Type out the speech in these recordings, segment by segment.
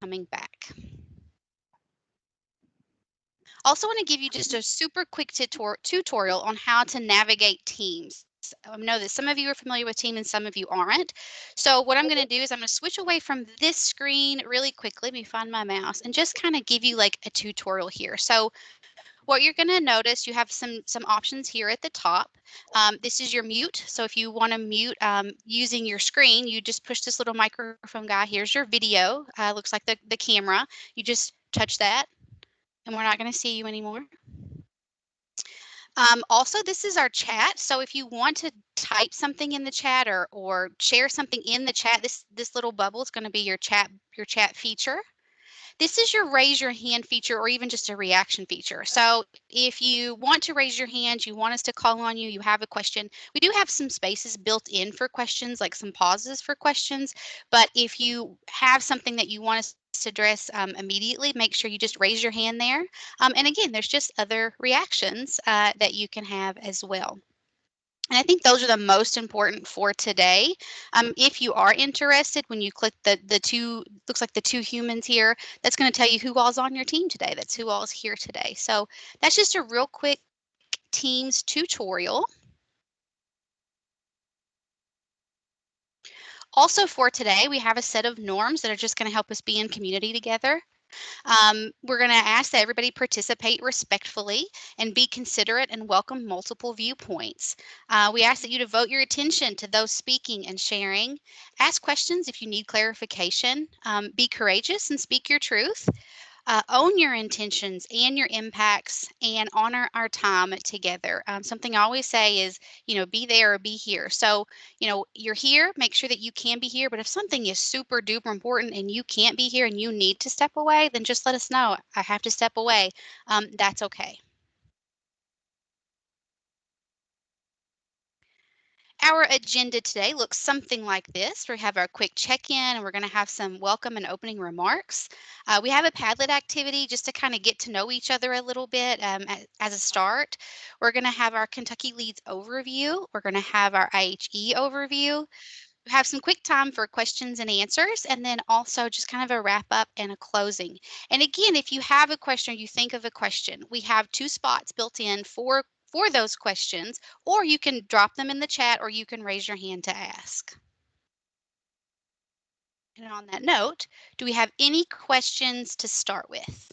coming back. Also want to give you just a super quick tutorial on how to navigate Teams. I know that some of you are familiar with Teams and some of you aren't. So what I'm going to do is I'm going to switch away from this screen really quickly. Let me find my mouse and just kind of give you like a tutorial here. So what you're going to notice, you have some options here at the top. This is your mute. So if you want to mute using your screen, you just push this little microphone guy. Here's your video. Looks like the camera. You just touch that and we're not going to see you anymore. Also, this is our chat. So if you want to type something in the chat or share something in the chat, this little bubble is going to be your chat feature. This is your raise your hand feature or even just a reaction feature. So if you want to raise your hand, you want us to call on you, you have a question, we do have some spaces built in for questions, like some pauses for questions. But if you have something that you want us to address immediately, make sure you just raise your hand there. And again, there's just other reactions that you can have as well. And I think those are the most important for today. If you are interested, when you click the two, looks like the two humans here, that's going to tell you who all's on your team today. That's who all's here today. So that's just a real quick Teams tutorial. Also for today, we have a set of norms that are just going to help us be in community together. We're going to ask that everybody participate respectfully and be considerate and welcome multiple viewpoints. We ask that you devote your attention to those speaking and sharing. Ask questions if you need clarification. Be courageous and speak your truth. Own your intentions and your impacts and honor our time together. Something I always say is, be there or be here. So, you're here, make sure that you can be here. But if something is super duper important and you can't be here and you need to step away, then just let us know. I have to step away. That's okay. Our agenda today looks something like this. We have our quick check-in and we're going to have some welcome and opening remarks. We have a Padlet activity just to kind of get to know each other a little bit as a start. We're going to have our Kentucky Leads overview. We're going to have our IHE overview. We have some quick time for questions and answers, and then also just kind of a wrap up and a closing. And again, if you have a question or you think of a question, we have 2 spots built in for those questions, or you can drop them in the chat or you can raise your hand to ask. And on that note, do we have any questions to start with?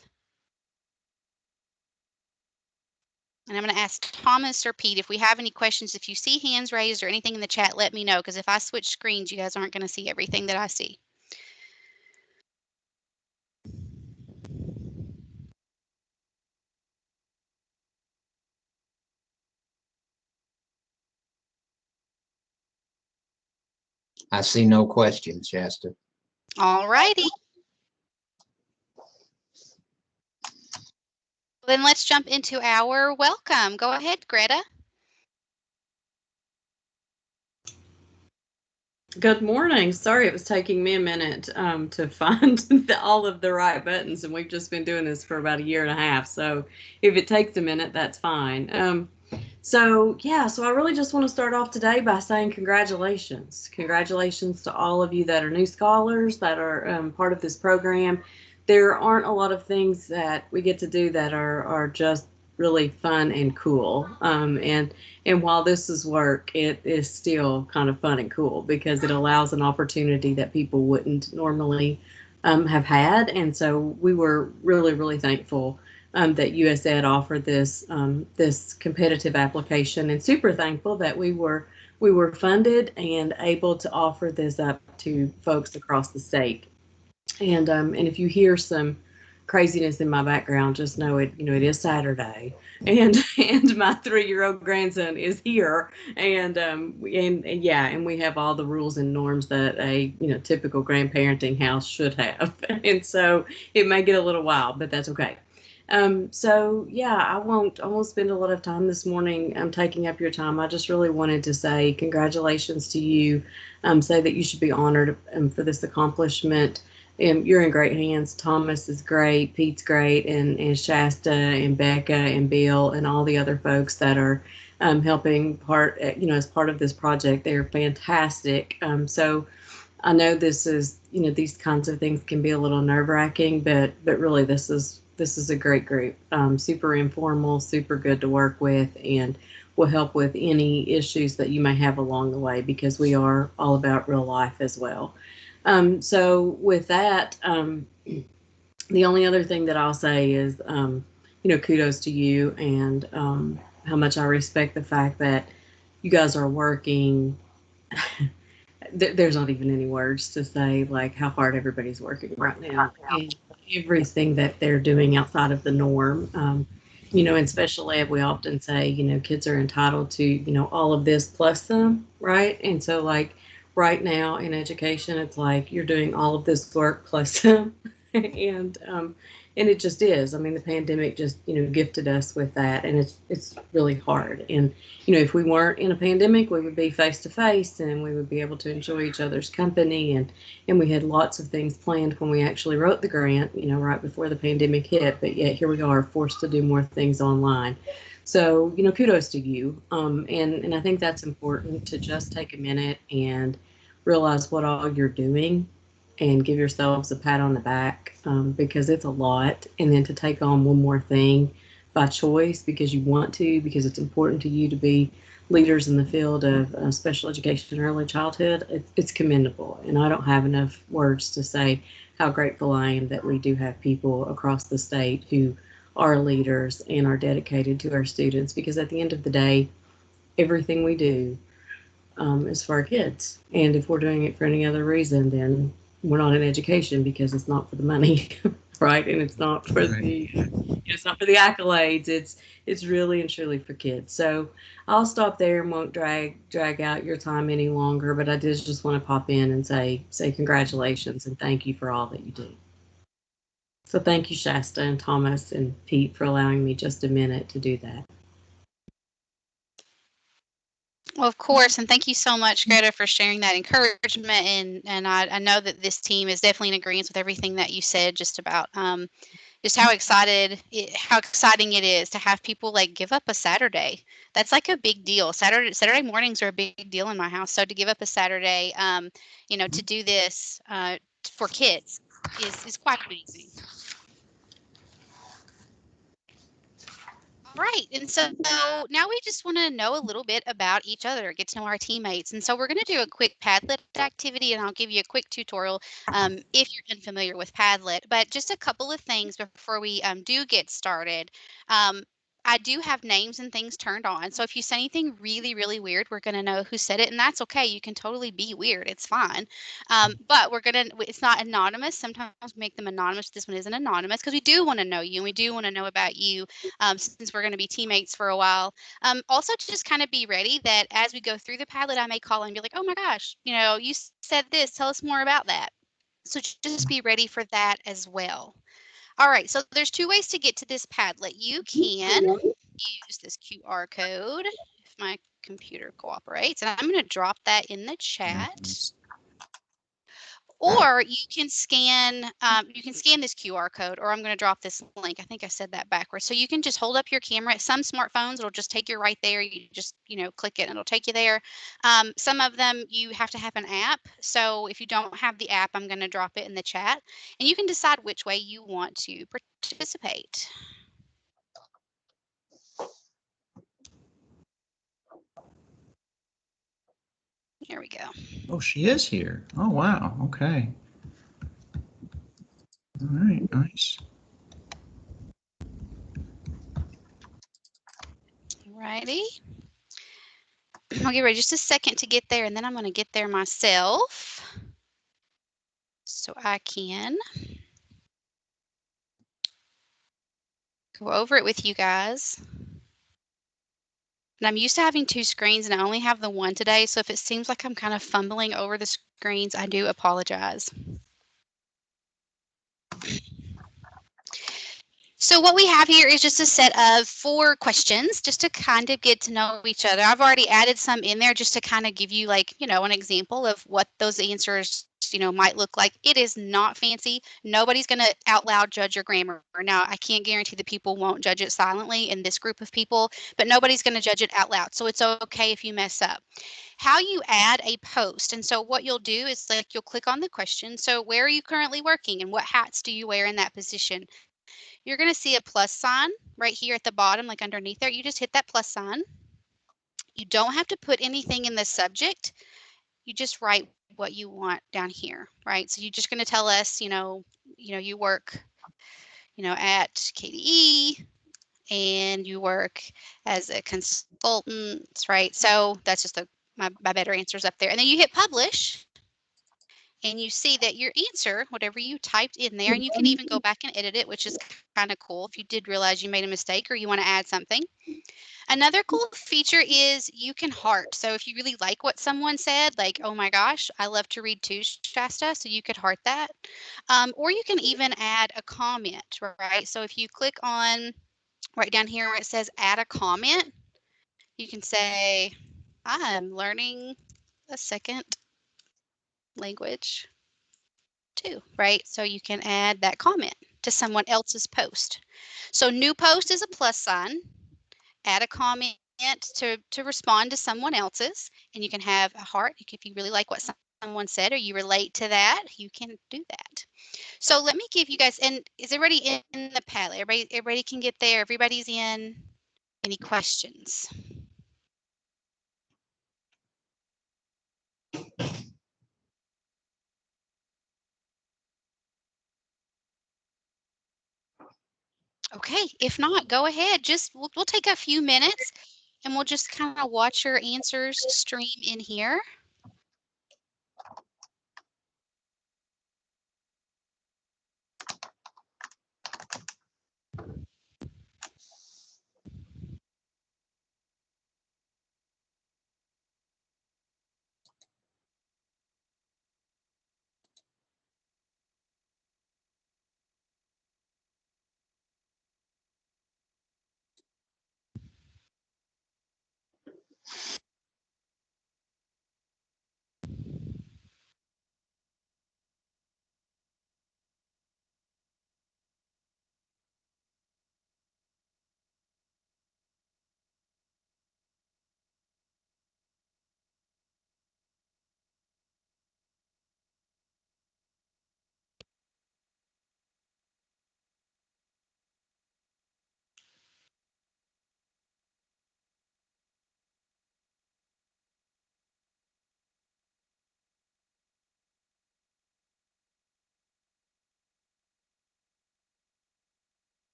And I'm going to ask Thomas or Pete if we have any questions. If you see hands raised or anything in the chat, let me know, because if I switch screens, you guys aren't going to see everything that I see. I see no questions, Shasta. All righty. Then let's jump into our welcome. Go ahead, Greta. Good morning. Sorry it was taking me a minute to find all of the right buttons, and we've just been doing this for about 1.5 years. So if it takes a minute, that's fine. So I really just want to start off today by saying congratulations. Congratulations to all of you that are new scholars, that are part of this program. There aren't a lot of things that we get to do that are just really fun and cool. And while this is work, it is still kind of fun and cool because it allows an opportunity that people wouldn't normally have had. And so we were really, really thankful that USAID offered this this competitive application, and super thankful that we were funded and able to offer this up to folks across the state. And if you hear some craziness in my background, just know it is Saturday, and my 3-year-old grandson is here, and we have all the rules and norms that a typical grandparenting house should have, and so it may get a little wild, but that's okay. I won't spend a lot of time this morning taking up your time. I just really wanted to say congratulations to you, say that you should be honored for this accomplishment. You're in great hands. Thomas is great, Pete's great, and Shasta and Becca and Bill and all the other folks that are helping as part of this project. They're fantastic. So I know this is, these kinds of things can be a little nerve-wracking, but really this is a great group. Super informal, super good to work with, and will help with any issues that you may have along the way because we are all about real life as well. So with that, the only other thing that I'll say is, kudos to you, and how much I respect the fact that you guys are working. There's not even any words to say like how hard everybody's working right now, and everything that they're doing outside of the norm. In special ed, we often say, kids are entitled to, all of this plus some, right? And so, like, right now in education, it's like you're doing all of this work plus some, and it just is. I mean, the pandemic just, gifted us with that, and it's really hard. And if we weren't in a pandemic, we would be face to face, and we would be able to enjoy each other's company, and we had lots of things planned when we actually wrote the grant, right before the pandemic hit. But yet here we are, forced to do more things online. So, kudos to you. And I think that's important, to just take a minute and realize what all you're doing and give yourselves a pat on the back, because it's a lot. And then to take on one more thing by choice because you want to, because it's important to you to be leaders in the field of special education and early childhood, it's commendable. And I don't have enough words to say how grateful I am that we do have people across the state who are leaders and are dedicated to our students, because at the end of the day, everything we do is for our kids. And if we're doing it for any other reason, then we're not in education, because it's not for the money, right? And it's not for it's not for the accolades. It's really and truly for kids. So I'll stop there and won't drag out your time any longer. But I did just want to pop in and say congratulations and thank you for all that you do. So thank you, Shasta and Thomas and Pete, for allowing me just a minute to do that. Well, of course, and thank you so much, Greta, for sharing that encouragement. And I know that this team is definitely in agreement with everything that you said, just about just how exciting it is to have people like give up a Saturday. That's like a big deal. Saturday mornings are a big deal in my house. So to give up a Saturday, to do this for kids is quite amazing. All right. And so now we just want to know a little bit about each other, get to know our teammates. And so we're going to do a quick Padlet activity, and I'll give you a quick tutorial if you're unfamiliar with Padlet. But just a couple of things before we do get started. I do have names and things turned on. So if you say anything really, really weird, we're going to know who said it. And that's okay. You can totally be weird. It's fine. But it's not anonymous. Sometimes we make them anonymous. This one isn't anonymous because we do want to know you and we do want to know about you, since we're going to be teammates for a while. Also, to just kind of be ready that as we go through the Padlet, I may call and be like, oh my gosh, you said this. Tell us more about that. So just be ready for that as well. All right, so there's two ways to get to this Padlet. You can use this QR code if my computer cooperates, and I'm going to drop that in the chat. Or you can scan this QR code, or I'm going to drop this link. I think I said that backwards. So you can just hold up your camera. Some smartphones, it'll just take you right there. You just, click it and it'll take you there. Some of them, you have to have an app. So if you don't have the app, I'm going to drop it in the chat. And you can decide which way you want to participate. Here we go. Oh, she is here. Oh, wow. Okay. All right. Nice. Righty. I'll give her just a second to get there, and then I'm going to get there myself so I can go over it with you guys. And I'm used to having two screens, and I only have the one today. So if it seems like I'm kind of fumbling over the screens, I do apologize. So what we have here is just a set of 4 questions just to kind of get to know each other. I've already added some in there just to kind of give you like, an example of what those answers, might look like. It is not fancy. Nobody's going to out loud judge your grammar. Now, I can't guarantee that people won't judge it silently in this group of people, but nobody's going to judge it out loud. So it's okay if you mess up. How you add a post. And so what you'll do is like you'll click on the question. So where are you currently working and what hats do you wear in that position? You're going to see a plus sign right here at the bottom, like underneath there. You just hit that plus sign. You don't have to put anything in the subject. You just write what you want down here, right? So you're just going to tell us, you work, at KDE and you work as a consultant, right? So that's just my better answers up there. And then you hit publish and you see that your answer, whatever you typed in there, and you can even go back and edit it, which is kind of cool if you did realize you made a mistake or you want to add something. Another cool feature is you can heart. So if you really like what someone said, like, oh my gosh, I love to read too, Shasta, so you could heart that. Or you can even add a comment, right? So if you click on right down here where it says add a comment, you can say, I am learning a second language too, right? So you can add that comment to someone else's post. So new post is a plus sign. Add a comment to respond to someone else's, and you can have a heart if you really like what someone said or you relate to that, you can do that. So let me give you guys, and is everybody in the Padlet? Everybody can get there. Everybody's in. Any questions? Okay, if not, go ahead. Just we'll take a few minutes and we'll just kind of watch your answers stream in here.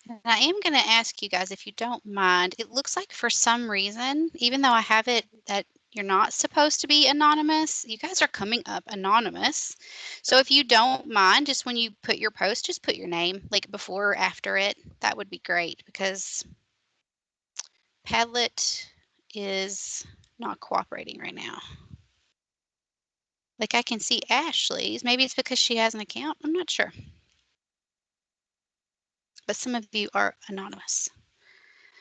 And I am going to ask you guys, if you don't mind, it looks like for some reason, even though I have it that you're not supposed to be anonymous, you guys are coming up anonymous. So if you don't mind, just when you put your post, just put your name like before or after it. That would be great because Padlet is not cooperating right now. Like I can see Ashley's. Maybe it's because she has an account. I'm not sure. But some of you are anonymous.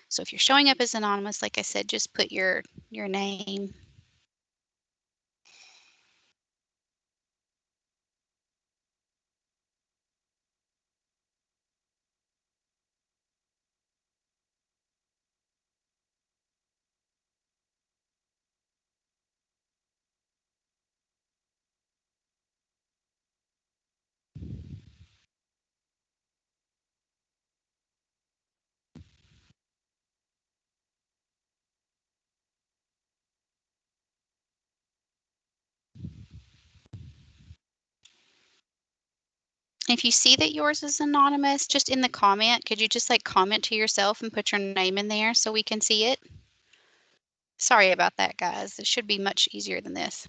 So if you're showing up as anonymous, like I said, just put your name. If you see that yours is anonymous, just in the comment, could you just like comment to yourself and put your name in there so we can see it? Sorry about that, guys. It should be much easier than this.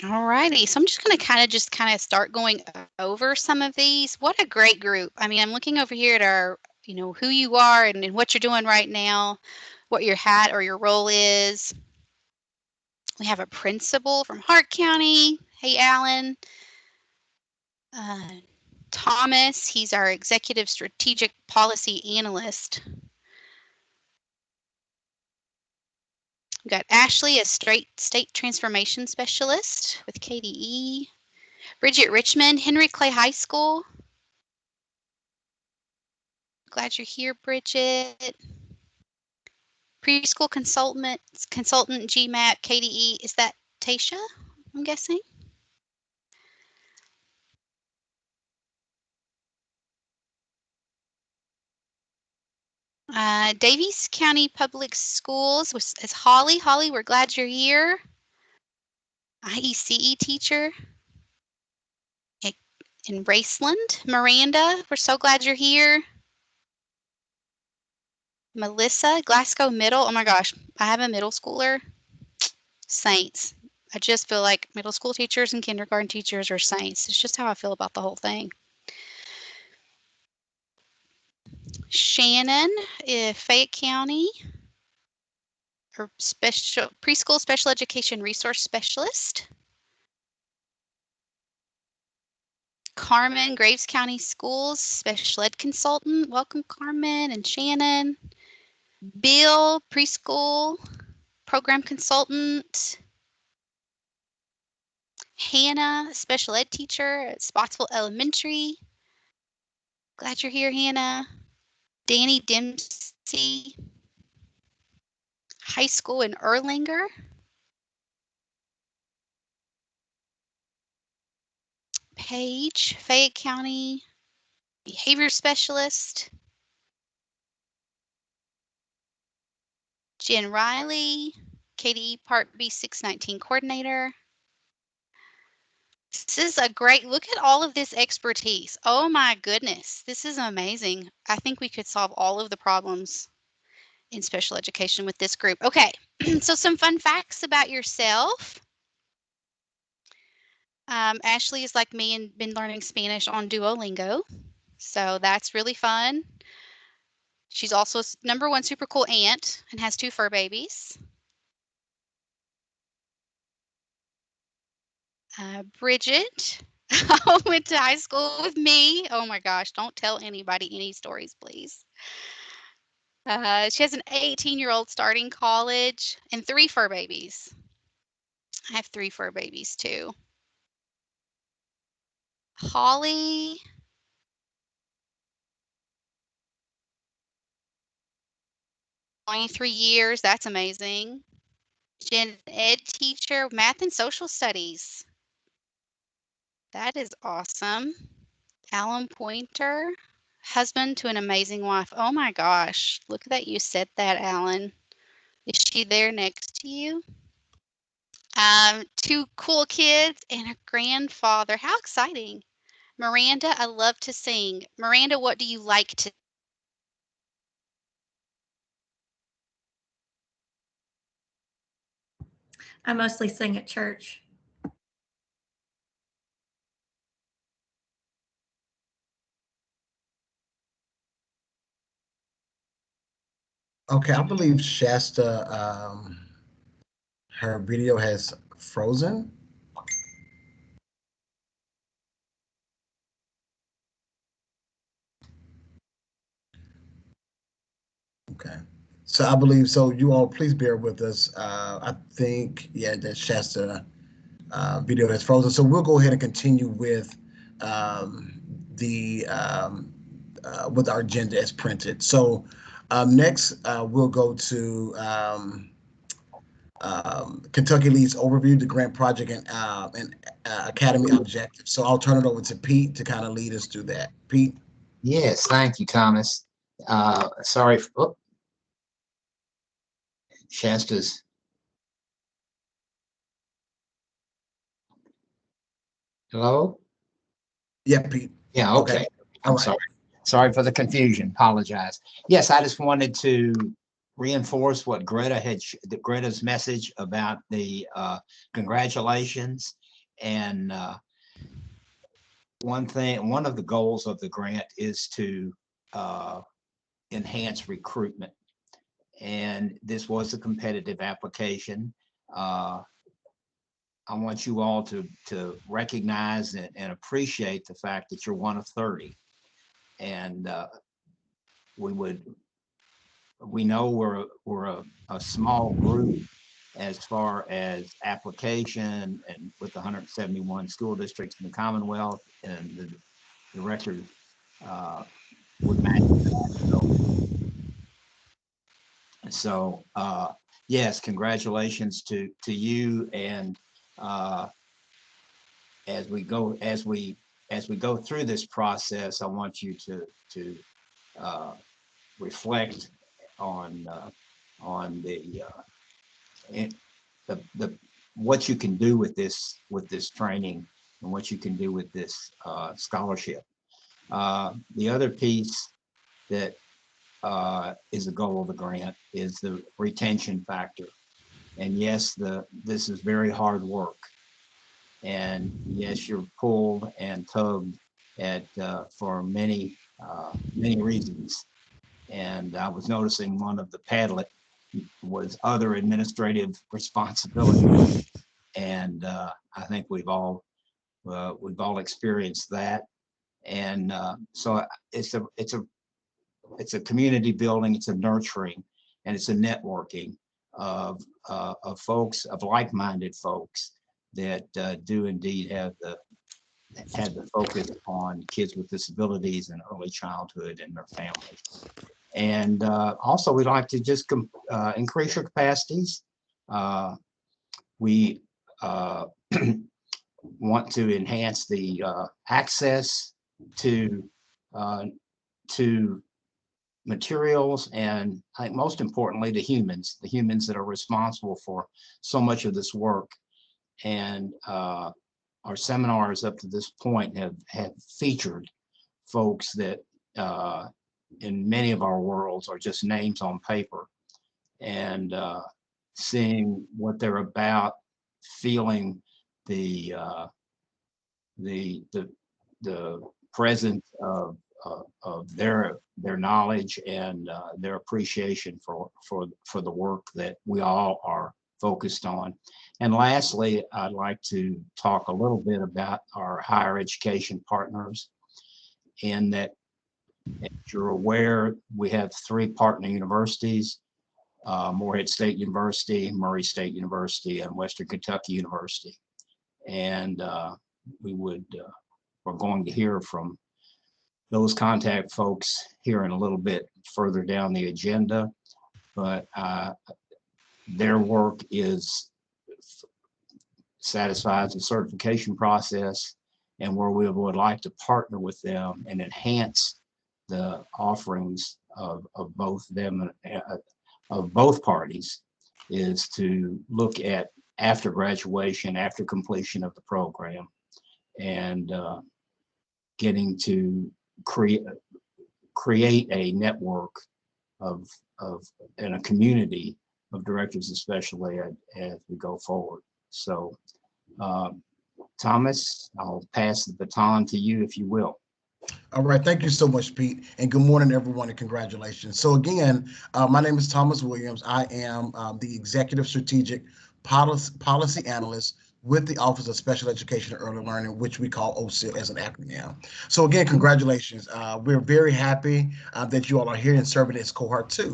All righty. So I'm just going to kind of start going over some of these. What a great group. I mean, I'm looking over here at our, who you are and what you're doing right now, what your hat or your role is. We have a principal from Hart County. Hey, Alan. Thomas, he's our executive strategic policy analyst. We've got Ashley, a state transformation specialist with KDE. Bridget Richmond, Henry Clay High School. Glad you're here, Bridget. Preschool consultant GMAT, KDE. Is that Tasha, I'm guessing? Davies County Public Schools is Holly. Holly, we're glad you're here. IECE teacher in Raceland. Miranda, we're so glad you're here. Melissa, Glasgow Middle. Oh my gosh, I have a middle schooler. Saints. I just feel like middle school teachers and kindergarten teachers are saints. It's just how I feel about the whole thing. Shannon, Fayette County, or preschool special education resource specialist. Carmen, Graves County Schools special ed consultant. Welcome, Carmen and Shannon. Bill, preschool program consultant. Hannah, special ed teacher at Spotsville Elementary. Glad you're here, Hannah. Danny Dempsey, high school in Erlanger. Paige, Fayette County behavior specialist. Jen Riley, KDE Part B 619 coordinator. This is a great look at all of this expertise. Oh my goodness, this is amazing. I think we could solve all of the problems in special education with this group. Okay, so some fun facts about yourself. Ashley is like me and been learning Spanish on Duolingo, so that's really fun. She's also #1 super cool aunt and has 2 fur babies. Bridget went to high school with me. Oh my gosh, don't tell anybody any stories, please. She has an 18-year-old starting college and 3 fur babies. I have 3 fur babies too. Holly. $23, that's amazing. Gen ed teacher, math and social studies. That is awesome. Alan Pointer, husband to an amazing wife. Oh my gosh, look that you said that, Alan. Is she there next to you? 2 cool kids and a grandfather. How exciting. Miranda, I love to sing. Miranda, what do you like to? I mostly sing at church. Okay, I believe Shasta, her video has frozen. Okay, so I believe, so you all please bear with us. I think, yeah, that Shasta video has frozen. So we'll go ahead and continue with the with our agenda as printed. So next, we'll go to Kentucky Leads Overview, the grant project and academy objectives. So I'll turn it over to Pete to kind of lead us through that. Pete. Yes, thank you, Thomas. Sorry, Shasta's. Hello? Yeah, Pete. Yeah, Okay. okay. All I'm right. sorry. Sorry for the confusion. Apologize. Yes, I just wanted to reinforce what Greta's message about the congratulations. And one of the goals of the grant is to uh, enhance recruitment. And this was a competitive application. I want you all to recognize and appreciate the fact that you're one of 30. And we know we're a small group as far as application, and with 171 school districts in the Commonwealth, and the record would match that. So yes, congratulations to you. And as we go through this process, I want you to uh, reflect on the what you can do with this training, and what you can do with this scholarship. The other piece that is a goal of the grant is the retention factor. And yes, this is very hard work. And yes, you're pulled and tugged at for many reasons. And I was noticing one of the Padlet was other administrative responsibilities, and I think we've all experienced that. And so it's a community building, it's a nurturing, and it's a networking of folks, of like-minded folks that do indeed have the focus on kids with disabilities and early childhood and their families. And also, we'd like to just increase your capacities. We want to enhance the access to to materials, and I think most importantly, the humans that are responsible for so much of this work. And our seminars up to this point have featured folks that in many of our worlds are just names on paper. And seeing what they're about, feeling the presence of their knowledge, and their appreciation for the work that we all are focused on. And lastly, I'd like to talk a little bit about our higher education partners, in that, as you're aware, we have 3 partner universities: Morehead State University, Murray State University, and Western Kentucky University. And we're going to hear from those contact folks here in a little bit further down the agenda. But their work satisfies the certification process, and where we would like to partner with them and enhance the offerings of both them, of both parties, is to look at after graduation, after completion of the program, and getting to create a network of and a community of directors of special ed as we go forward. So Thomas, I'll pass the baton to you, if you will. All right. Thank you so much, Pete. And good morning, everyone, and congratulations. So again, my name is Thomas Williams. I am the Executive Strategic Policy Analyst with the Office of Special Education and Early Learning, which we call OSIL as an acronym. So again, congratulations. We're very happy that you all are here and serving as Cohort 2.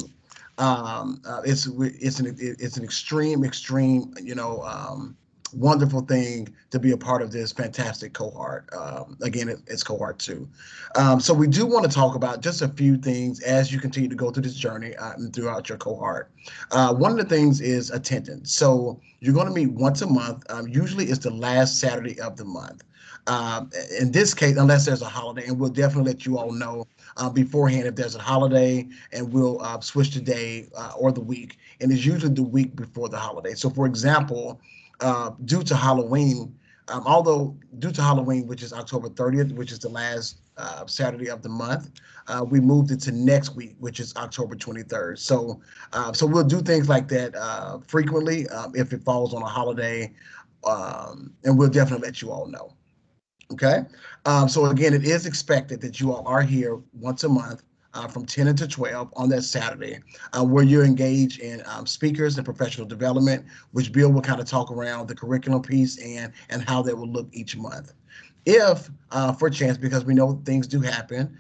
It's an extreme, wonderful thing to be a part of this fantastic cohort. Again, it's cohort 2. So we do want to talk about just a few things as you continue to go through this journey and throughout your cohort. One of the things is attendance. So you're going to meet once a month. Usually it's the last Saturday of the month. In this case, unless there's a holiday, and we'll definitely let you all know beforehand if there's a holiday, and we'll switch the day or the week. And it's usually the week before the holiday. So, for example, due to Halloween, although due to Halloween, which is October 30th, which is the last Saturday of the month, we moved it to next week, which is October 23rd. So we'll do things like that frequently if it falls on a holiday, and we'll definitely let you all know. Okay. So again, it is expected that you all are here once a month from 10 until 12 on that Saturday, where you're engaged in speakers and professional development, which Bill will kind of talk around the curriculum piece and how that will look each month. If, for chance, because we know things do happen,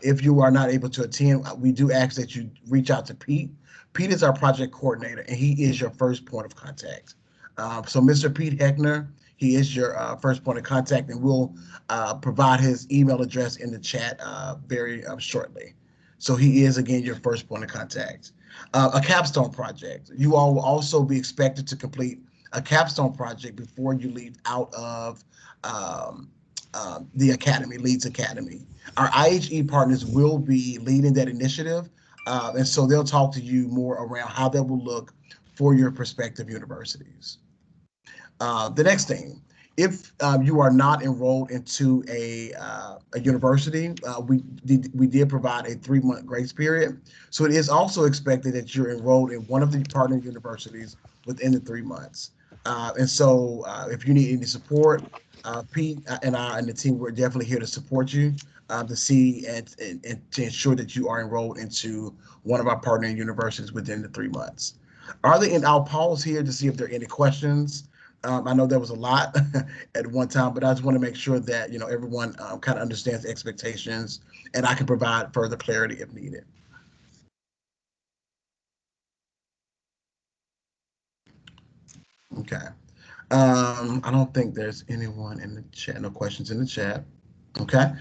if you are not able to attend, we do ask that you reach out to Pete. Pete is our project coordinator, and he is your first point of contact. So Mr. Pete Heckner, he is your first point of contact, and we'll provide his email address in the chat very shortly. So he is, again, your first point of contact. A capstone project. You all will also be expected to complete a capstone project before you leave out of um, the Academy, Leads Academy. Our IHE partners will be leading that initiative, and so they'll talk to you more around how that will look for your prospective universities. The next thing, if you are not enrolled into a university, we did provide a 3-month grace period. So it is also expected that you're enrolled in one of the partner universities within the 3 months. And so if you need any support, Pete and I and the team, we're definitely here to support you to see and to ensure that you are enrolled into one of our partner universities within the 3 months. Are there, and I'll pause here to see if there are any questions. I know there was a lot at one time, but I just want to make sure that everyone kind of understands the expectations, and I can provide further clarity if needed. Okay. I don't think there's anyone in the chat, no questions in the chat. Okay.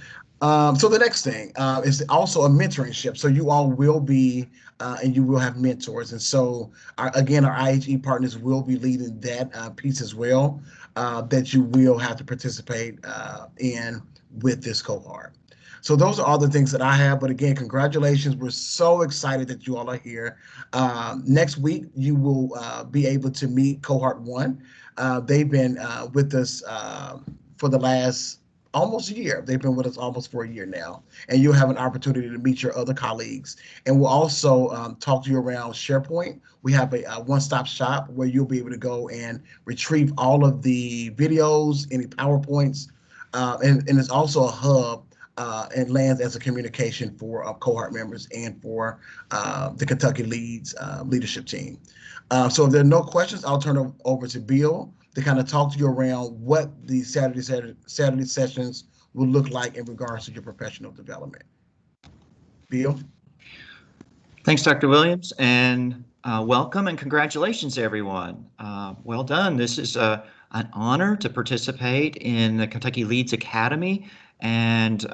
So the next thing is also a mentorship. So you all will be, and you will have mentors. And so, again, our IHE partners will be leading that piece as well, that you will have to participate in with this cohort. So those are all the things that I have. But again, congratulations. We're so excited that you all are here. Next week, you will be able to meet cohort 1. They've been with us for the last almost a year. They've been with us almost for a year now, and you'll have an opportunity to meet your other colleagues. And we'll also talk to you around SharePoint. We have a one-stop shop where you'll be able to go and retrieve all of the videos, any PowerPoints, and it's also a hub and lands as a communication for cohort members and for the Kentucky Leads leadership team. So if there are no questions, I'll turn it over to Bill to kind of talk to you around what the Saturday sessions will look like in regards to your professional development. Bill? Thanks, Dr. Williams, and welcome and congratulations, everyone. Well done. This is an honor to participate in the Kentucky Leads Academy, and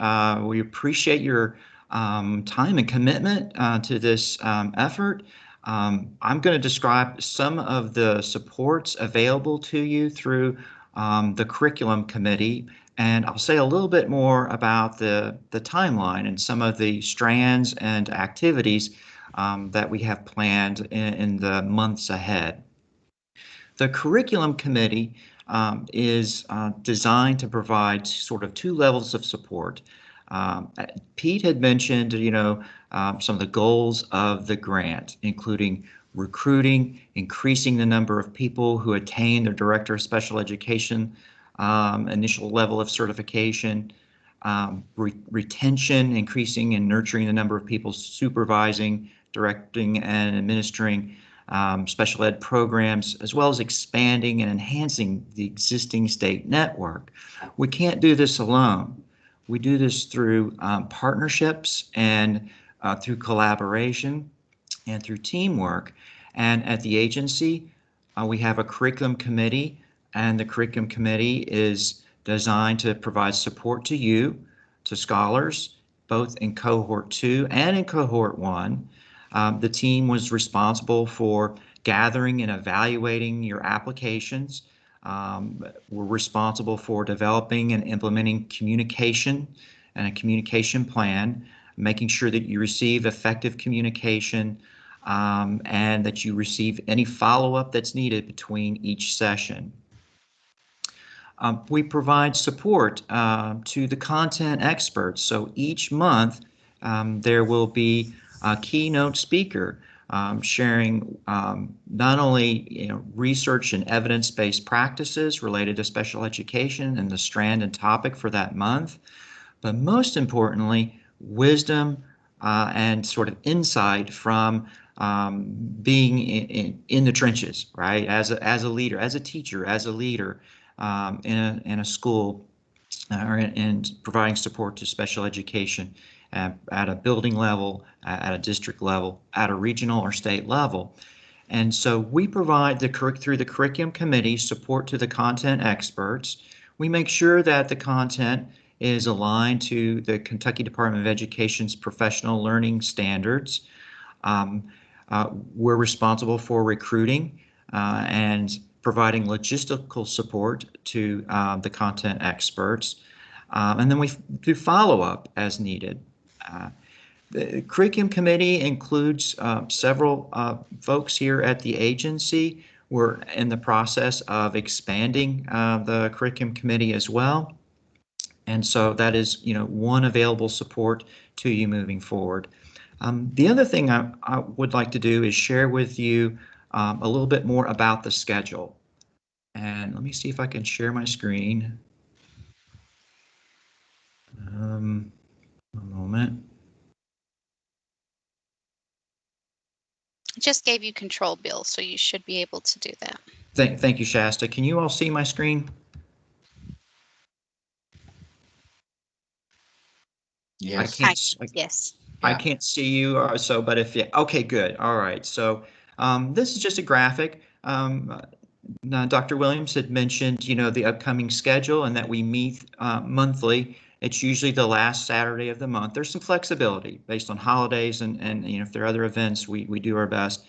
we appreciate your time and commitment to this effort. I'm going to describe some of the supports available to you through the curriculum committee, and I'll say a little bit more about the timeline and some of the strands and activities that we have planned in the months ahead. The curriculum committee is designed to provide sort of 2 levels of support. Pete had mentioned, some of the goals of the grant, including recruiting, increasing the number of people who attain their Director of Special Education initial level of certification, retention, increasing and nurturing the number of people supervising, directing, and administering special ed programs, as well as expanding and enhancing the existing state network. We can't do this alone. We do this through partnerships and through collaboration and through teamwork. And at the agency, we have a curriculum committee and the curriculum committee is designed to provide support to you, to scholars, both in cohort 2 and in cohort 1. The team was responsible for gathering and evaluating your applications. We're responsible for developing and implementing communication and a communication plan, making sure that you receive effective communication and that you receive any follow-up that's needed between each session. We provide support to the content experts. So each month there will be a keynote speaker sharing not only research and evidence-based practices related to special education and the strand and topic for that month, but most importantly, wisdom and sort of insight from being in the trenches, right? As a leader, as a teacher, as a leader in a school, or in providing support to special education at a building level, at a district level, at a regional or state level. And so we provide through the curriculum committee support to the content experts. We make sure that the content is aligned to the Kentucky Department of Education's professional learning standards. We're responsible for recruiting and providing logistical support to the content experts. And then we do follow-up as needed. The curriculum committee includes several folks here at the agency. We're in the process of expanding the curriculum committee as well. And so that is, one available support to you moving forward. The other thing I would like to do is share with you a little bit more about the schedule. And let me see if I can share my screen. One moment. I just gave you control, Bill, so you should be able to do that. Thank you, Shasta. Can you all see my screen? Yes. Yes. I can't see you, but if you, okay, good. All right. So this is just a graphic. Now, Dr. Williams had mentioned, the upcoming schedule and that we meet monthly. It's usually the last Saturday of the month. There's some flexibility based on holidays and if there are other events, we do our best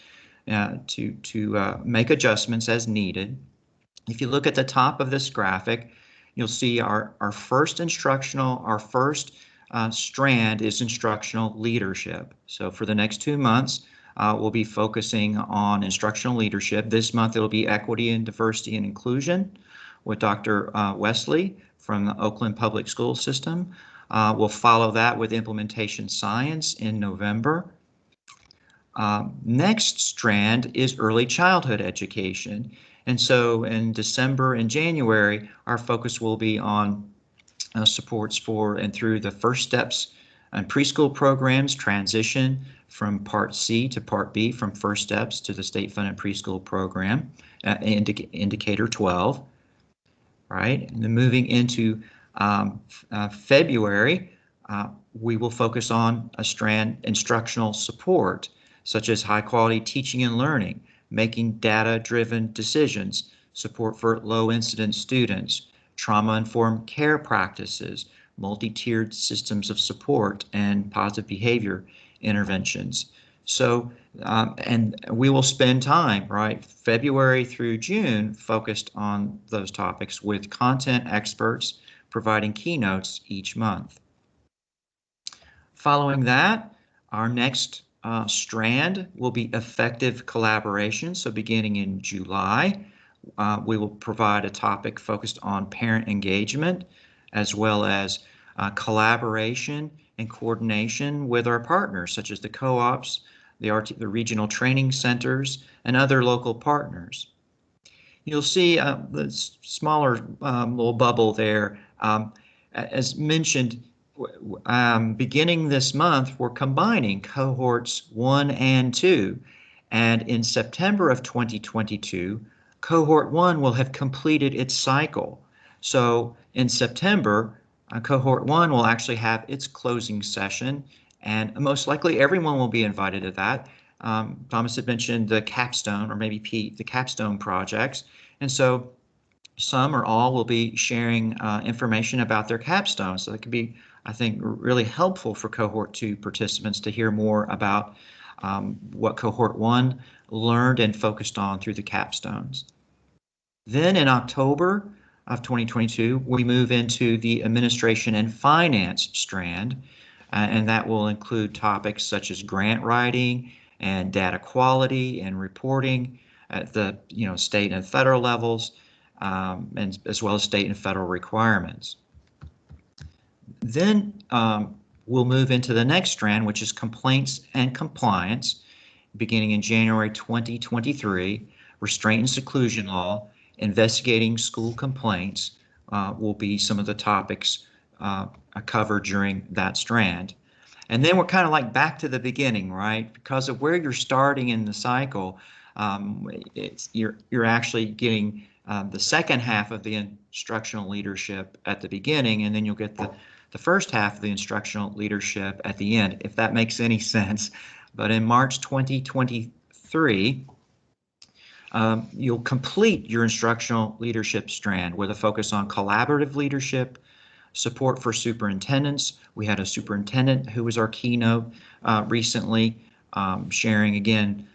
to make adjustments as needed. If you look at the top of this graphic, you'll see our first strand is instructional leadership. So for the next 2 months, we'll be focusing on instructional leadership. This month it'll be equity and diversity and inclusion with Dr. Wesley from the Oakland Public School System. We'll follow that with implementation science in November. Next strand is early childhood education. And so in December and January, our focus will be on supports for and through the first steps and preschool programs, transition from Part C to Part B, from first steps to the state-funded preschool program, indicator 12, right? And then moving into February, we will focus on a strand instructional support, such as high-quality teaching and learning, making data-driven decisions, support for low-incidence students, trauma-informed care practices, multi-tiered systems of support, and positive behavior interventions. So, and we will spend time, right, February through June, focused on those topics with content experts providing keynotes each month. Following that, our next strand will be effective collaboration. So beginning in July, we will provide a topic focused on parent engagement, as well as collaboration and coordination with our partners, such as the co-ops, the regional training centers, and other local partners. You'll see the smaller little bubble there. As mentioned, beginning this month, we're combining cohorts 1 and 2. And in September of 2022, cohort 1 will have completed its cycle. So in September, cohort 1 will actually have its closing session, and most likely everyone will be invited to that. Thomas had mentioned the capstone, or maybe Pete, the capstone projects. And so some or all will be sharing information about their capstone. So it could be, I think, really helpful for Cohort 2 participants to hear more about what Cohort 1 learned and focused on through the capstones. Then in October of 2022, we move into the administration and finance strand, and that will include topics such as grant writing and data quality and reporting at the state and federal levels, and as well as state and federal requirements. Then we'll move into the next strand, which is complaints and compliance, beginning in January 2023. Restraint and seclusion law, investigating school complaints will be some of the topics covered during that strand. And then we're kind of like back to the beginning, right? Because of where you're starting in the cycle, you're actually getting the second half of the instructional leadership at the beginning, and then you'll get the first half of the instructional leadership at the end, if that makes any sense. But in March 2023, you'll complete your instructional leadership strand with a focus on collaborative leadership, support for superintendents. We had a superintendent who was our keynote recently, sharing again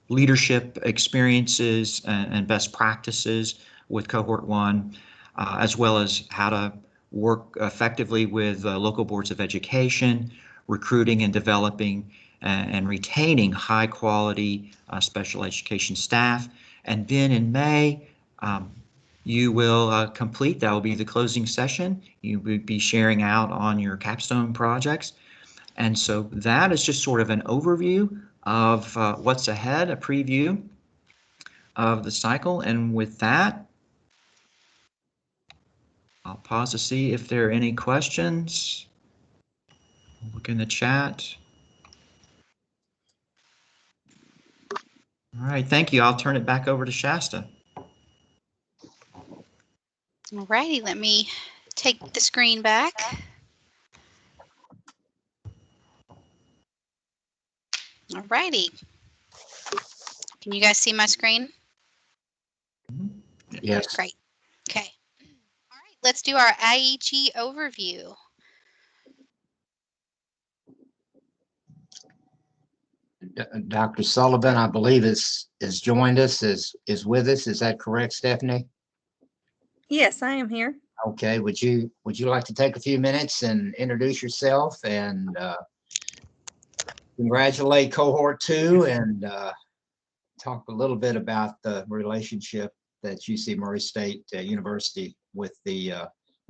leadership experiences and best practices with Cohort 1, as well as how to work effectively with local boards of education, recruiting and developing and retaining high quality special education staff. And then in May, you will complete, that will be the closing session. You will be sharing out on your capstone projects. And so that is just sort of an overview of what's ahead, a preview of the cycle. And with that, I'll pause to see if there are any questions. Look in the chat. All right, thank you. I'll turn it back over to Shasta. All righty, let me take the screen back. All righty. Can you guys see my screen? Yes. Great. Okay. All right, let's do our IEG overview. Dr. Sullivan, I believe, is joined us, is with us. Is that correct, Stephanie? Yes, I am here. Okay, would you like to take a few minutes and introduce yourself and congratulate Cohort 2 and talk a little bit about the relationship that UC Murray State University with the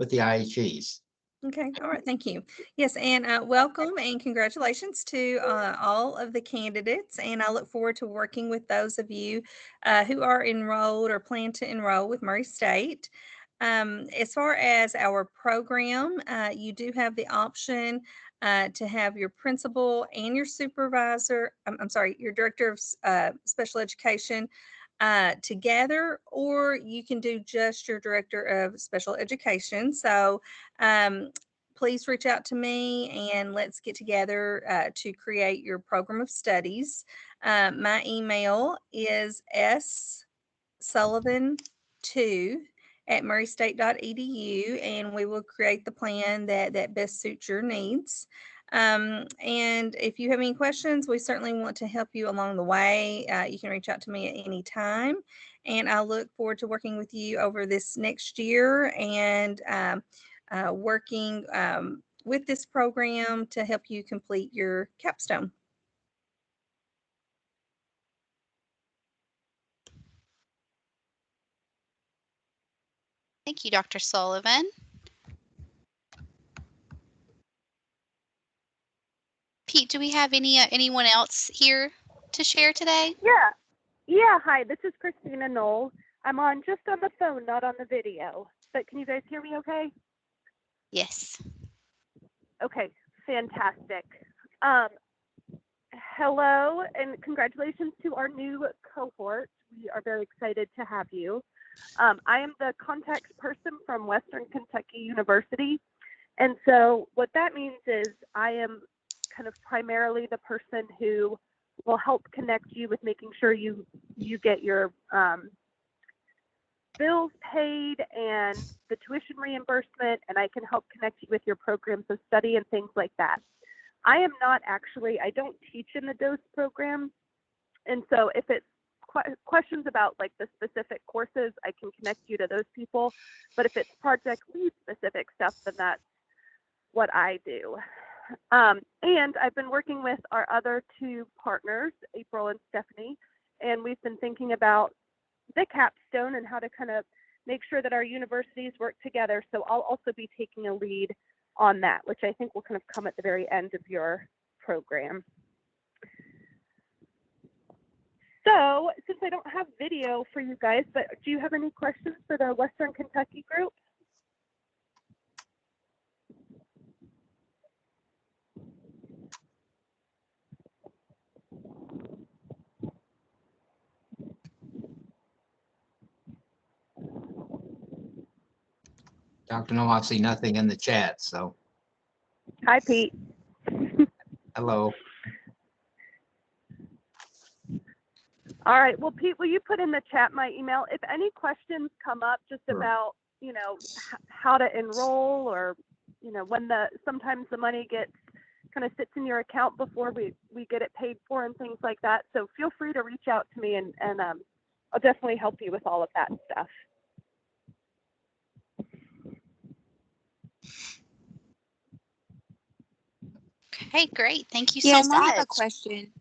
IHEs? Okay, all right, thank you. Yes, and welcome and congratulations to all of the candidates. And I look forward to working with those of you who are enrolled or plan to enroll with Murray State. As far as our program, you do have the option to have your principal and your supervisor, I'm sorry, your director of special education together, or you can do just your director of special education. So please reach out to me and let's get together to create your program of studies. My email is ssullivan2@murraystate.edu, and we will create the plan that best suits your needs. And if you have any questions, we certainly want to help you along the way. You can reach out to me at any time. And I look forward to working with you over this next year and working with this program to help you complete your capstone. Thank you, Dr. Sullivan. Pete, do we have anyone else here to share today? Yeah. Hi, this is Christina Knoll. I'm just on the phone, not on the video. But can you guys hear me okay? Yes. Okay, fantastic. Hello, and congratulations to our new cohort. We are very excited to have you. I am the contact person from Western Kentucky University. And so what that means is I am kind of primarily the person who will help connect you with making sure you get your bills paid and the tuition reimbursement, and I can help connect you with your programs of study and things like that. I am not actually, I don't teach in the DOSE program. And so if it's questions about like the specific courses, I can connect you to those people. But if it's project lead specific stuff, then that's what I do. And I've been working with our other two partners, April and Stephanie, and we've been thinking about the capstone and how to kind of make sure that our universities work together. So I'll also be taking a lead on that, which I think will kind of come at the very end of your program. So since I don't have video for you guys, but do you have any questions for the Western Kentucky group? Dr. No, I see nothing in the chat, so Hi, Pete. hello. All right. Well, Pete, will you put in the chat my email? If any questions come up just Sure. about, you know, how to enroll, or, you know, when sometimes the money gets kind of sits in your account before we get it paid for and things like that. So feel free to reach out to me, and I'll definitely help you with all of that stuff. Okay, great. Thank you so Yes, much. I have a question.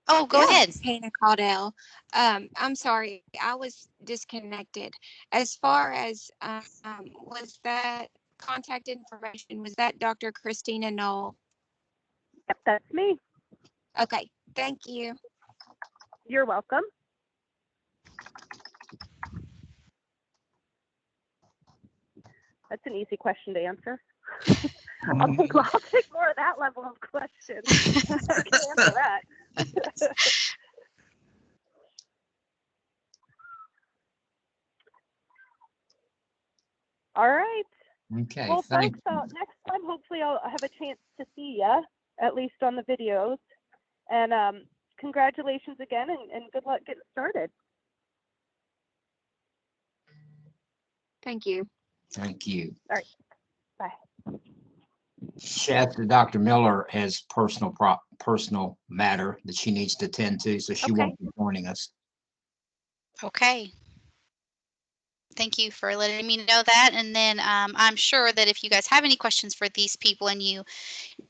Oh, go ahead. Hannah Caudell. I'm sorry, I was disconnected. As far as was that contact information, was that Dr. Christina Knoll? Yep, that's me. Okay, thank you. You're welcome. That's an easy question to answer. I'll take more of that level of question. I can answer that. All right. Okay, Well, thanks. folks, next time, hopefully I'll have a chance to see you, at least on the videos. And congratulations again, and good luck getting started. Thank you. Thank you. All right. Bye. Chef, Dr. Miller has personal matter that she needs to attend to, so she Okay. won't be joining us. Okay. Thank you for letting me know that. And then I'm sure that if you guys have any questions for these people and you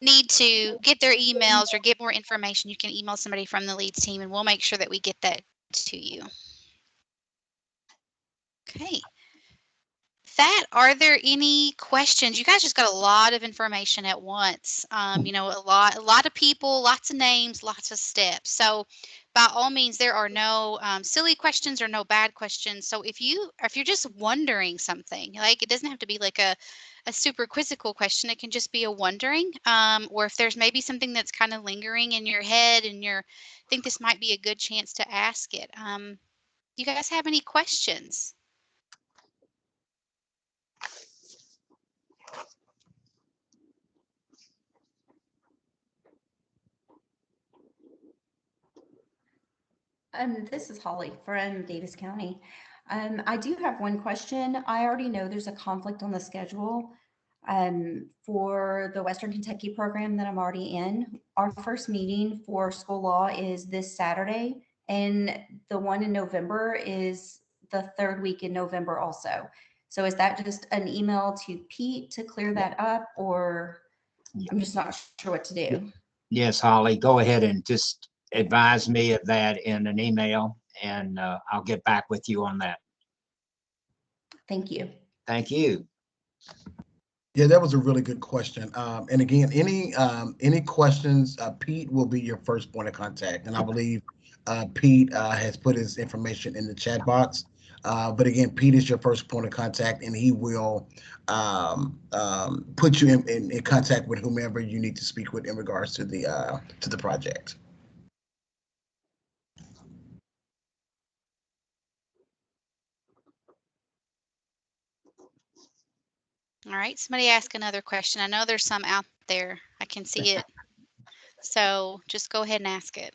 need to get their emails or get more information, you can email somebody from the leads team, and we'll make sure that we get that to you. Okay. Are there any questions? You guys just got a lot of information at once. You know, a lot of people, lots of names, lots of steps. So by all means, there are no silly questions or no bad questions. So if you're just wondering something, like it doesn't have to be like a super quizzical question. It can just be a wondering, or if there's maybe something that's kind of lingering in your head and think this might be a good chance to ask it. Do you guys have any questions? This is Holly from Davis County. I do have one question. I already know there's a conflict on the schedule for the Western Kentucky program that I'm already in. Our first meeting for school law is this Saturday, and the one in November is the third week in November also. So is that just an email to Pete to clear that up, or I'm just not sure what to do? Yes, Holly, go ahead and just advise me of that in an email, and I'll get back with you on that. Thank you. Thank you. Yeah, that was a really good question. And again, any questions, Pete will be your first point of contact. And I believe Pete has put his information in the chat box. But again, Pete is your first point of contact, and he will put you in contact with whomever you need to speak with in regards to the project. All right, somebody ask another question. I know there's some out there. I can see it. So just go ahead and ask it.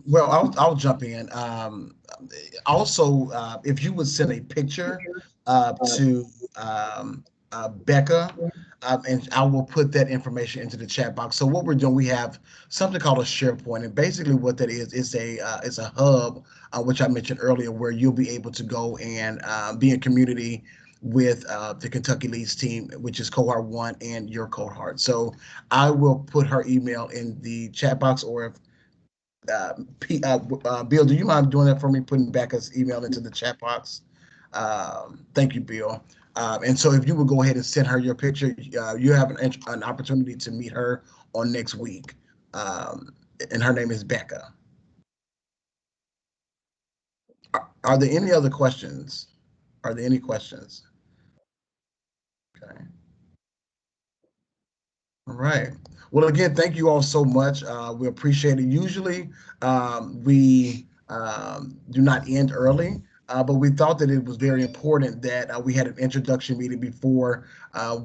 Well, I'll jump in. Also, if you would send a picture to Becca, and I will put that information into the chat box. So what we're doing, we have something called a SharePoint, and basically what that is a hub, which I mentioned earlier, where you'll be able to go and be in community with the Kentucky Leads team, which is Cohort 1 and your Cohort. So I will put her email in the chat box, or if Bill, do you mind doing that for me, putting Becca's email into the chat box? Thank you, Bill. And so if you would go ahead and send her your picture, you have an opportunity to meet her on next week. And her name is Becca. Are there any other questions? Are there any questions? Okay. All right. Well, again, thank you all so much. We appreciate it. Usually, we do not end early, but we thought that it was very important that we had an introduction meeting before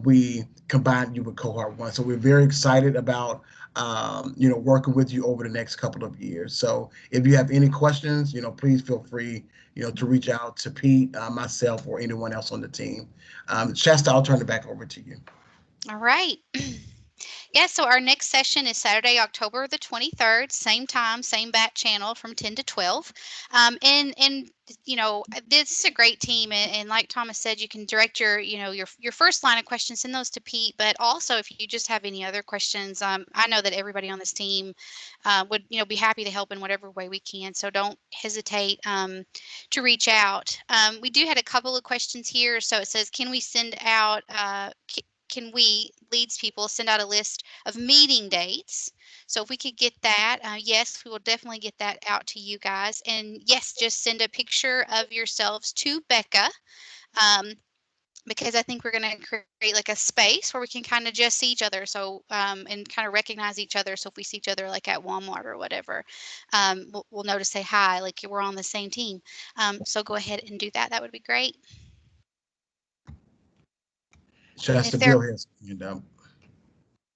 we combined you with Cohort 1. So we're very excited about working with you over the next couple of years. So if you have any questions, please feel free, to reach out to Pete, myself, or anyone else on the team. Shasta, I'll turn it back over to you. All right. Yeah, so our next session is Saturday, October the 23rd, same time, same bat channel from 10 to 12. And this is a great team, and like Thomas said, you can direct your first line of questions, send those to Pete. But also, if you just have any other questions, I know that everybody on this team would be happy to help in whatever way we can. So don't hesitate to reach out. We do had a couple of questions here. So it says, can we send out? Can we, leads people, send out a list of meeting dates? So if we could get that, yes, we will definitely get that out to you guys. And yes, just send a picture of yourselves to Becca, because I think we're going to create like a space where we can kind of just see each other. So and kind of recognize each other. So if we see each other like at Walmart or whatever, we'll know to say hi, like we're on the same team. So go ahead and do that. That would be great. Shasta, Bill has his hand up.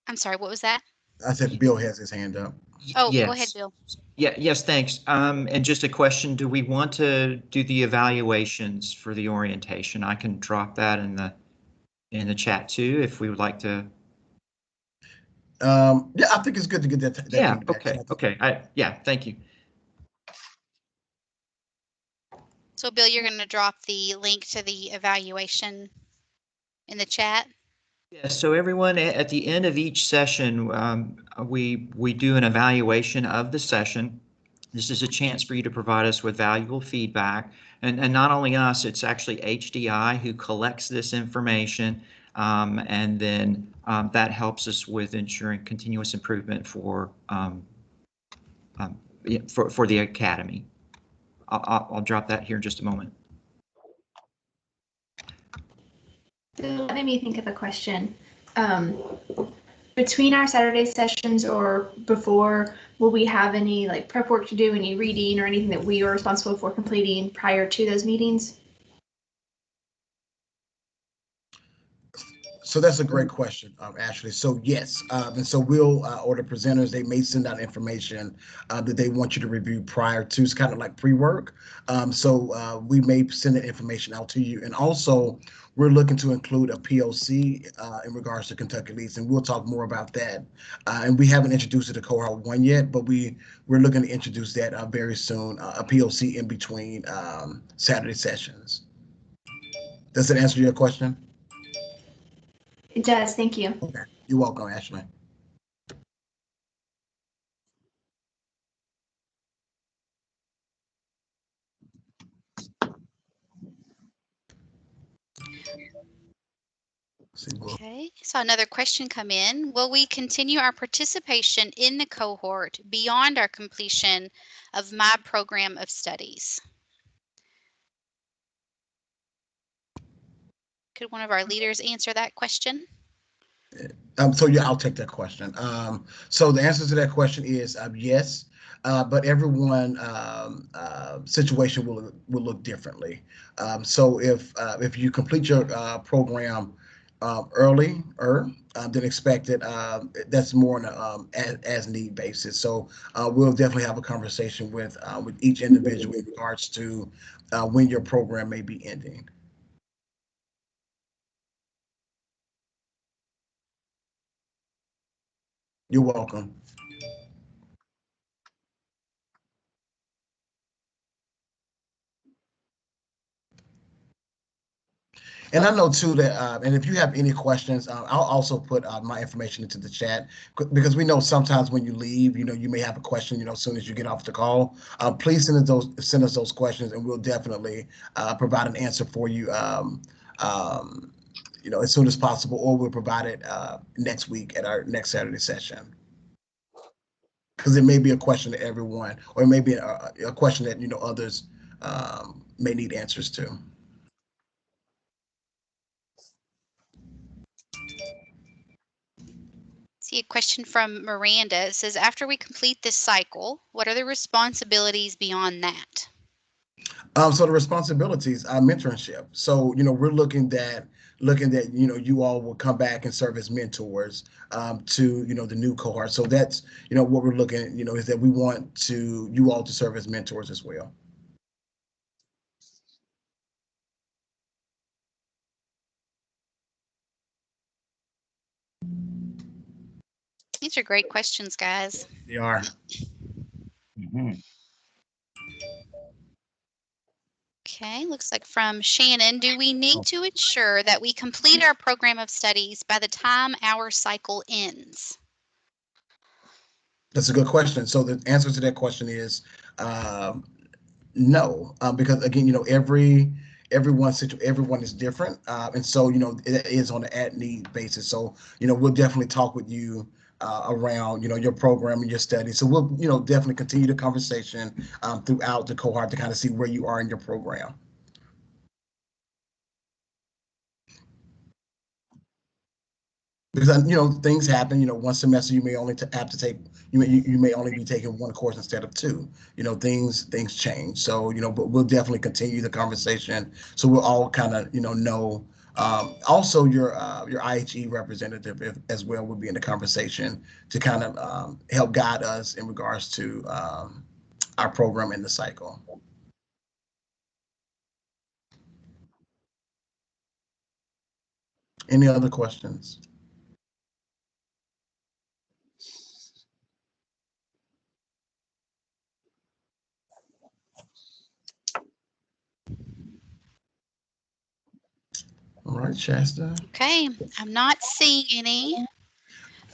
I'm sorry, what was that? I said Bill has his hand up. Oh, go ahead, Yes. Bill. Yes, thanks. And just a question, do we want to do the evaluations for the orientation? I can drop that in the chat too, if we would like to. Yeah, I think it's good to get that Yeah, feedback. okay. Thank you. So Bill, you're going to drop the link to the evaluation in the chat? Yeah, so everyone, at the end of each session, we do an evaluation of the session. This is a chance for you to provide us with valuable feedback. And not only us, it's actually HDI who collects this information. And then that helps us with ensuring continuous improvement for the academy. I'll drop that here in just a moment. That made me think of a question. Between our Saturday sessions or before, will we have any like prep work to do, any reading or anything that we are responsible for completing prior to those meetings? So that's a great question, Ashley. So yes, and so we'll or the presenters, they may send out information that they want you to review prior to. It's kind of like pre-work. So we may send that information out to you, and also we're looking to include a POC in regards to Kentucky Leads, and we'll talk more about that. And we haven't introduced it to Cohort 1 yet, but we're looking to introduce that very soon. A POC in between Saturday sessions. Does that answer your question? It does. Thank you. Okay. You're welcome, Ashley. Okay, so another question come in. Will we continue our participation in the cohort beyond our completion of my program of studies? Could one of our leaders answer that question? So yeah, I'll take that question. So the answer to that question is yes, but everyone situation will look differently. So if you complete your program earlier than expected. That's more on a as need basis. So we'll definitely have a conversation with each individual in regards to when your program may be ending. You're welcome. And I know too that, and if you have any questions, I'll also put my information into the chat because we know sometimes when you leave, you may have a question, as soon as you get off the call. Please send us those questions, and we'll definitely provide an answer for you, as soon as possible, or we'll provide it next week at our next Saturday session. Because it may be a question to everyone, or it may be a question that others may need answers to. See a question from Miranda. It says, after we complete this cycle, what are the responsibilities beyond that? So the responsibilities, mentorship. So we're looking that you all will come back and serve as mentors to the new cohort. So that's what we're looking at. Is that we want you all to serve as mentors as well. These are great questions, guys. They are. Okay, looks like from Shannon, do we need to ensure that we complete our program of studies by the time our cycle ends? That's a good question. So the answer to that question is no, because again, everyone is different, and so it is on an at need basis. So we'll definitely talk with you around your program and your study. So we'll definitely continue the conversation throughout the cohort to kind of see where you are in your program. Because things happen. One semester you may only have to take you may only be taking one course instead of two. Things change. So but we'll definitely continue the conversation. So we'll all kind of know. Also, your IHE representative as well will be in the conversation to kind of help guide us in regards to our program in the cycle. Any other questions? All right, Shasta. Okay, I'm not seeing any.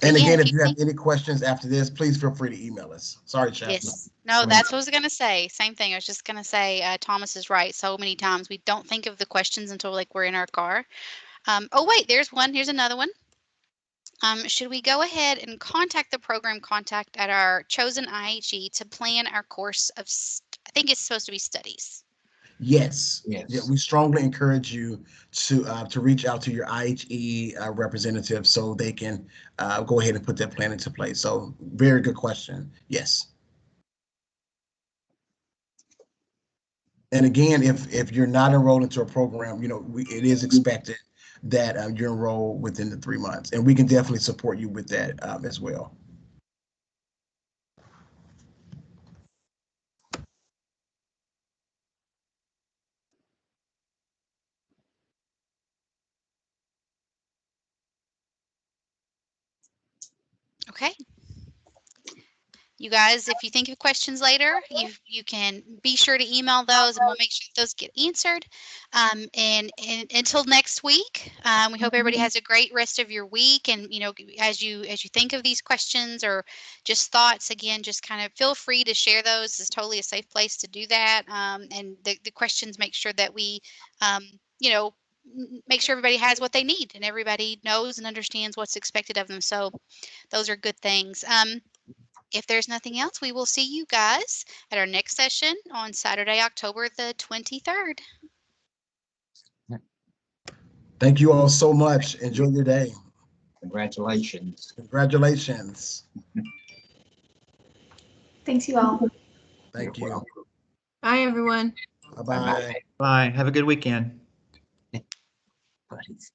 And Yeah, again, if you have any questions after this, please feel free to email us. Sorry, Shasta. yes. No, that's what I was going to say. Same thing. I was just going to say, Thomas is right. So many times we don't think of the questions until like we're in our car. Oh, wait, there's one. Here's another one. Should we go ahead and contact the program contact at our chosen IHE to plan our course of, I think it's supposed to be studies. Yes. Yes. Yeah, we strongly encourage you to reach out to your IHE representative so they can go ahead and put that plan into place. So very good question. Yes. And again, if you're not enrolled into a program, it is expected that you're enrolled within the 3 months, and we can definitely support you with that as well. Okay. You guys, if you think of questions later, you can be sure to email those, and we'll make sure those get answered. And until next week, we hope everybody has a great rest of your week. And as you think of these questions or just thoughts, again, just kind of feel free to share those. It's totally a safe place to do that. And the questions, make sure that we, make sure everybody has what they need and everybody knows and understands what's expected of them. So those are good things. If there's nothing else, we will see you guys at our next session on Saturday, October the 23rd. Thank you all so much. Enjoy your day. Congratulations. Congratulations. Thanks, you all. Thank you. Bye, everyone. Bye-bye. Bye. Bye. Have a good weekend. Buddies.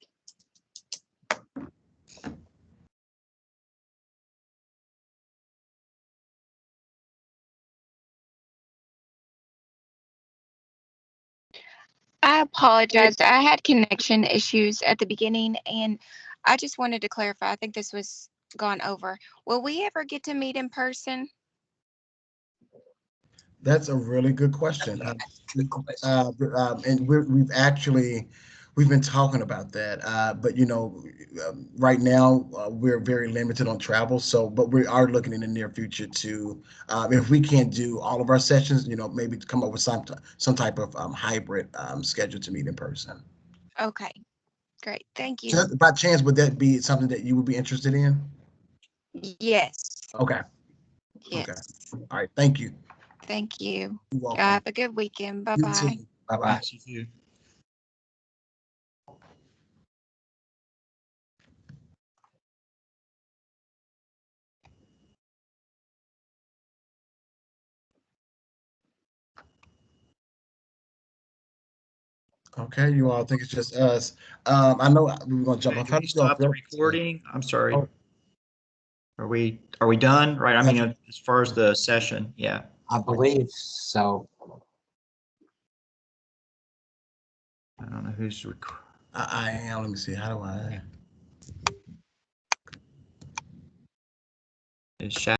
I apologize. I had connection issues at the beginning, and I just wanted to clarify. I think this was gone over. Will we ever get to meet in person? That's a really good question. Good question. And we've been talking about that. But right now we're very limited on travel. So, but we are looking in the near future to, if we can't do all of our sessions, maybe to come up with some type of hybrid schedule to meet in person. Okay, great. Thank you. Just by chance, would that be something that you would be interested in? Yes. Okay. Okay. Yes. All right. Thank you. Thank you. You're welcome. Have a good weekend. Bye You bye. too. Bye bye. Thanks, you too. Okay, you all think it's just us. I know we were gonna jump Okay, off. do How we did you all stop the feel? recording? I'm sorry. Oh, Are we done? Right. I mean, as far as the session, yeah. I believe so. I don't know who's I am. Let me see. How do I? is